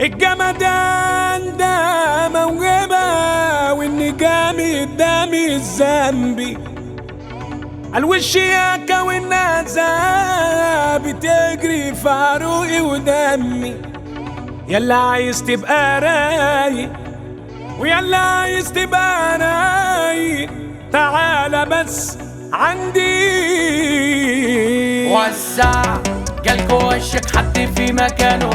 الجمدان ده موهبة والنجامي قدامي الذنبي الوشياكة والنازة بتجري في عروقي ودمي. يلا عايز تبقى رايق ويلا عايز تبقى رايق تعالى بس عندي. وسع جالكوا وشك حد في مكانه،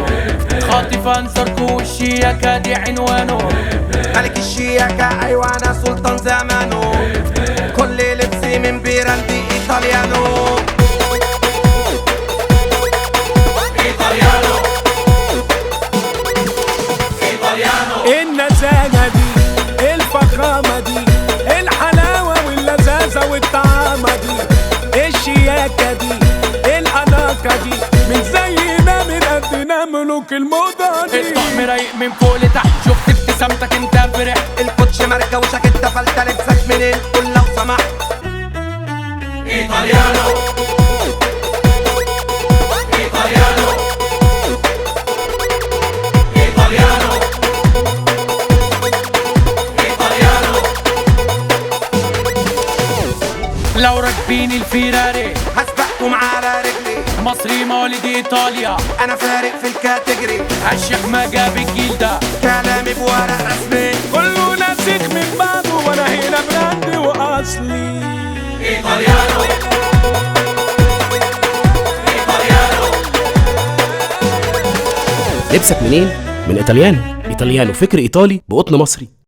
خاطف انظركوا والشياكة دي عنوانه. ملك الشياكة ايوه انا سلطان زمانه، كل لبسي من بيراندي ايطاليانو. ايطاليانو ايطاليانو. النزاهة دي الفخامة دي الحلاوة واللذاذة والطعامة دي الشياكة دي الأناقة دي من زينا من قدنا ملوك الموضة دي. الطقم رايق من فوق لتحت، شفت ابتسامتك انت فرح. الكوتش ماركة وشاكيتة فلتة لبسك منين قول لو سمحت. ايطاليانو ايطاليانو ايطاليانو ايطاليانو. لو راكبين الفيراري هسبقكم على رجلي، مصري مواليد ايطاليا، انا فارق في الكاتيجري. عشق ما جاب الجيل ده، كلامي بورق رسمي، كله ناسخ من بعضه وانا هنا براندي واصلي. ايطاليانو ايطاليانو. لبسك منين؟ من ايطاليانو. ايطاليانو فكر ايطالي بقطن مصري.